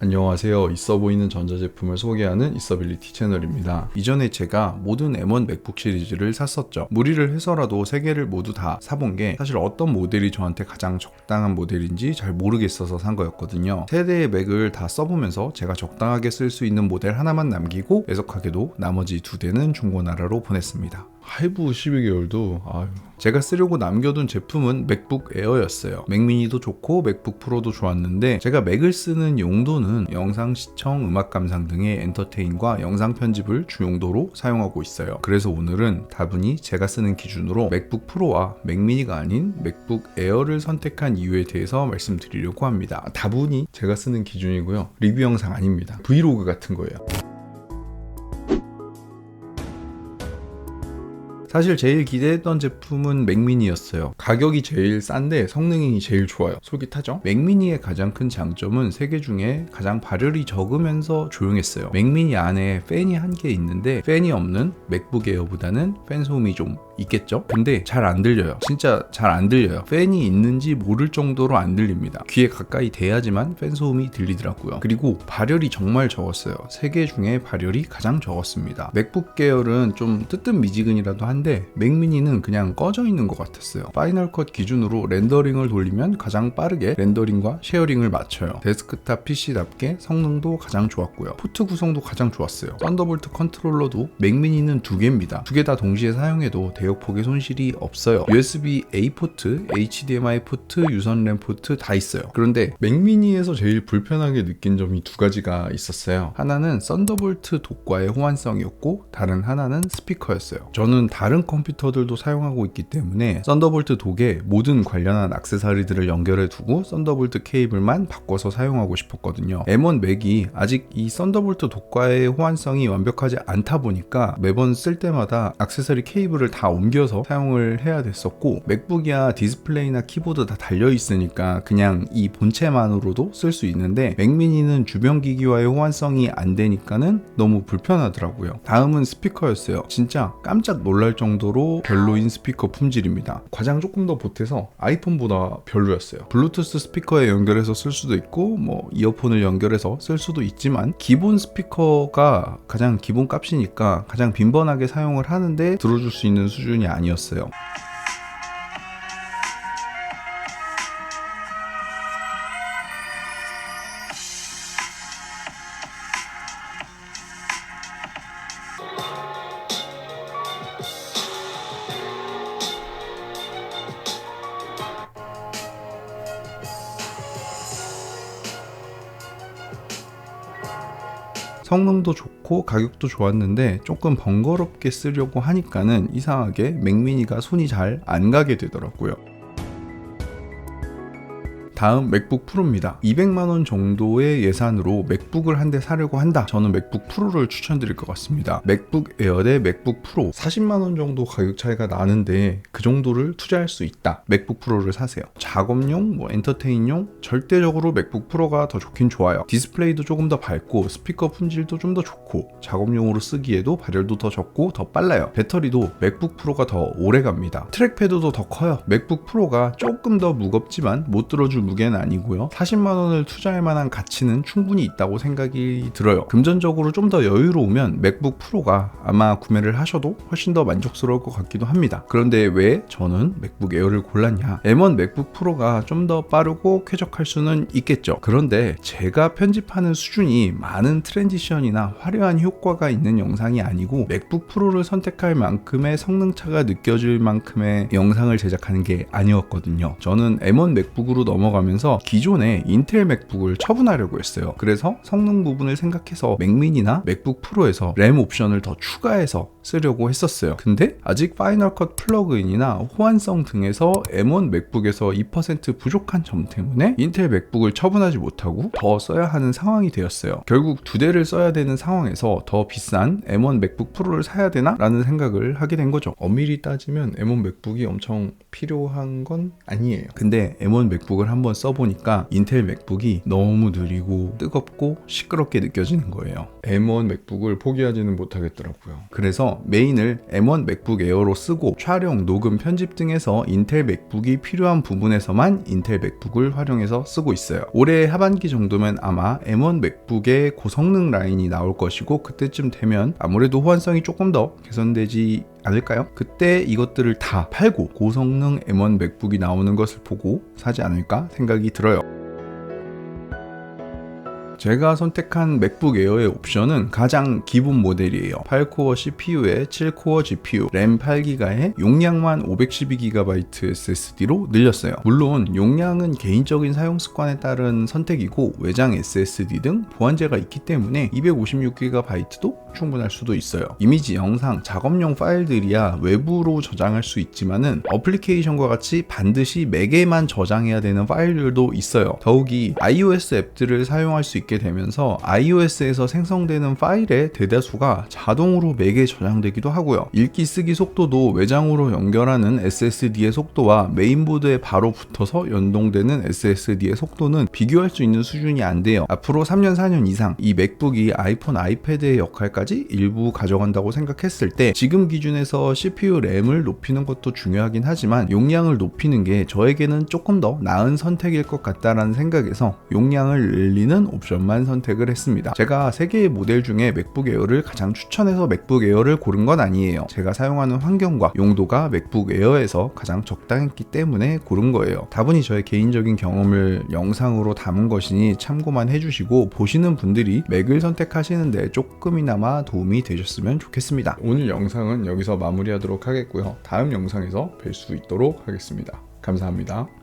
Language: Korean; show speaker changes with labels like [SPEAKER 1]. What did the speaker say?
[SPEAKER 1] 안녕하세요. 있어 보이는 전자제품을 소개하는 있어빌리티 채널입니다. 이전에 제가 모든 M1 맥북 시리즈를 샀었죠. 무리를 해서라도 3개를 모두 다 사본 게 사실 어떤 모델이 저한테 가장 적당한 모델인지 잘 모르겠어서 산 거였거든요. 3대의 맥을 다 써보면서 제가 적당하게 쓸 수 있는 모델 하나만 남기고 애석하게도 나머지 2대는 중고나라로 보냈습니다. 하이브 12개월도 제가 쓰려고 남겨둔 제품은 맥북 에어였어요. 맥미니도 좋고 맥북 프로도 좋았는데 제가 맥을 쓰는 용도는 영상 시청, 음악 감상 등의 엔터테인과 영상 편집을 주용도로 사용하고 있어요. 그래서 오늘은 다분히 제가 쓰는 기준으로 맥북 프로와 맥미니가 아닌 맥북 에어를 선택한 이유에 대해서 말씀드리려고 합니다. 다분히 제가 쓰는 기준이고요. 리뷰 영상 아닙니다. 브이로그 같은 거예요. 사실 제일 기대했던 제품은 맥미니였어요. 가격이 제일 싼데 성능이 제일 좋아요. 솔깃하죠? 맥미니의 가장 큰 장점은 3개 중에 가장 발열이 적으면서 조용했어요. 맥미니 안에 팬이 한 개 있는데 팬이 없는 맥북 에어보다는 팬 소음이 좀 있겠죠? 근데 잘 안 들려요. 진짜 잘 안 들려요. 팬이 있는지 모를 정도로 안 들립니다. 귀에 가까이 대야지만 팬 소음이 들리더라고요. 그리고 발열이 정말 적었어요. 3개 중에 발열이 가장 적었습니다. 맥북 계열은 좀 뜨뜻미지근이라도 한데 맥미니는 그냥 꺼져 있는 것 같았어요. 파이널 컷 기준으로 렌더링을 돌리면 가장 빠르게 렌더링과 쉐어링을 맞춰요. 데스크탑 PC답게 성능도 가장 좋았고요. 포트 구성도 가장 좋았어요. 썬더볼트 컨트롤러도 맥미니는 2개입니다. 2개 다 동시에 사용해도 대역폭의 손실이 없어요. USB-A 포트, HDMI 포트, 유선 램 포트 다 있어요. 그런데 맥미니에서 제일 불편하게 느낀 점이 2가지가 있었어요. 하나는 썬더볼트 독과의 호환성이었고 다른 하나는 스피커였어요. 저는 다른 컴퓨터들도 사용하고 있기 때문에 썬더볼트 독에 모든 관련한 액세서리들을 연결해 두고 썬더볼트 케이블만 바꿔서 사용하고 싶었거든요. M1 맥이 아직 이 썬더볼트 독과의 호환성이 완벽하지 않다 보니까 매번 쓸 때마다 액세서리 케이블을 다 옮겨서 사용을 해야 됐었고, 맥북이야 디스플레이나 키보드 다 달려있으니까 그냥 이 본체만으로도 쓸 수 있는데 맥미니는 주변 기기와의 호환성이 안 되니까는 너무 불편하더라고요. 다음은 스피커였어요. 진짜 깜짝 놀랄 정도로 별로인 스피커 품질입니다. 과장 조금 더 보태서 아이폰보다 별로였어요. 블루투스 스피커에 연결해서 쓸 수도 있고 이어폰을 연결해서 쓸 수도 있지만 기본 스피커가 가장 기본 값이니까 가장 빈번하게 사용을 하는데 들어줄 수 있는 수준이 아니었어요. 성능도 좋고 가격도 좋았는데 조금 번거롭게 쓰려고 하니까는 이상하게 맥미니가 손이 잘 안 가게 되더라고요. 다음 맥북 프로입니다. 200만원 정도의 예산으로 맥북을 한 대 사려고 한다. 저는 맥북 프로를 추천드릴 것 같습니다. 맥북 에어 대 맥북 프로 40만원 정도 가격 차이가 나는데 그 정도를 투자할 수 있다. 맥북 프로를 사세요. 작업용, 엔터테인용 절대적으로 맥북 프로가 더 좋긴 좋아요. 디스플레이도 조금 더 밝고 스피커 품질도 좀 더 좋고 작업용으로 쓰기에도 발열도 더 적고 더 빨라요. 배터리도 맥북 프로가 더 오래 갑니다. 트랙패드도 더 커요. 맥북 프로가 조금 더 무겁지만 못 들어줄 무게는 아니고요. 40만원을 투자할 만한 가치는 충분히 있다고 생각이 들어요. 금전적으로 좀 더 여유로우면 맥북 프로가 아마 구매를 하셔도 훨씬 더 만족스러울 것 같기도 합니다. 그런데 왜 저는 맥북 에어를 골랐냐? M1 맥북 프로가 좀 더 빠르고 쾌적할 수는 있겠죠. 그런데 제가 편집하는 수준이 많은 트랜지션이나 화려한 효과가 있는 영상이 아니고 맥북 프로를 선택할 만큼의 성능차가 느껴질 만큼의 영상을 제작하는 게 아니었거든요. 저는 M1 맥북으로 넘어가면서 기존의 인텔 맥북을 처분하려고 했어요. 그래서 성능 부분을 생각해서 맥미니나 맥북 프로에서 램 옵션을 더 추가해서 쓰려고 했었어요. 근데 아직 파이널 컷 플러그인이나 호환성 등에서 M1 맥북에서 2% 부족한 점 때문에 인텔 맥북을 처분하지 못하고 더 써야 하는 상황이 되었어요. 결국 2대를 써야 되는 상황에서 더 비싼 M1 맥북 프로를 사야 되나? 라는 생각을 하게 된 거죠. 엄밀히 따지면 M1 맥북이 엄청 필요한 건 아니에요. 근데 M1 맥북을 한번 한번 써보니까 인텔 맥북이 너무 느리고 뜨겁고 시끄럽게 느껴지는 거예요. M1 맥북을 포기하지는 못하겠더라고요. 그래서 메인을 M1 맥북 에어로 쓰고 촬영, 녹음, 편집 등에서 인텔 맥북이 필요한 부분에서만 인텔 맥북을 활용해서 쓰고 있어요. 올해 하반기 정도면 아마 M1 맥북의 고성능 라인이 나올 것이고, 그때쯤 되면 아무래도 호환성이 조금 더 개선되지 않을까요? 그때 이것들을 다 팔고 고성능 M1 맥북이 나오는 것을 보고 사지 않을까 생각이 들어요. 제가 선택한 맥북 에어의 옵션은 가장 기본 모델이에요. 8코어 CPU에 7코어 GPU, 램 8기가에 용량만 512GB SSD로 늘렸어요. 물론 용량은 개인적인 사용 습관에 따른 선택이고 외장 SSD 등 보완제가 있기 때문에 256GB도 충분할 수도 있어요. 이미지, 영상, 작업용 파일들이야 외부로 저장할 수 있지만은 어플리케이션과 같이 반드시 맥에만 저장해야 되는 파일들도 있어요. 더욱이 iOS 앱들을 사용할 수 있게 되면서 iOS에서 생성되는 파일의 대다수가 자동으로 맥에 저장되기도 하고요. 읽기 쓰기 속도도 외장으로 연결하는 SSD의 속도와 메인보드에 바로 붙어서 연동되는 SSD의 속도는 비교할 수 있는 수준이 안 돼요. 앞으로 3년 4년 이상 이 맥북이 아이폰, 아이패드의 역할까지 일부 가져간다고 생각했을 때 지금 기준에서 CPU 램을 높이는 것도 중요하긴 하지만 용량을 높이는 게 저에게는 조금 더 나은 선택일 것 같다라는 생각에서 용량을 늘리는 옵션 만 선택을 했습니다. 제가 3개의 모델 중에 맥북 에어를 가장 추천해서 맥북 에어를 고른 건 아니에요. 제가 사용하는 환경과 용도가 맥북 에어에서 가장 적당했기 때문에 고른 거예요. 다분히 저의 개인적인 경험을 영상으로 담은 것이니 참고만 해주시고, 보시는 분들이 맥을 선택하시는데 조금이나마 도움이 되셨으면 좋겠습니다. 오늘 영상은 여기서 마무리하도록 하겠고요. 다음 영상에서 뵐 수 있도록 하겠습니다. 감사합니다.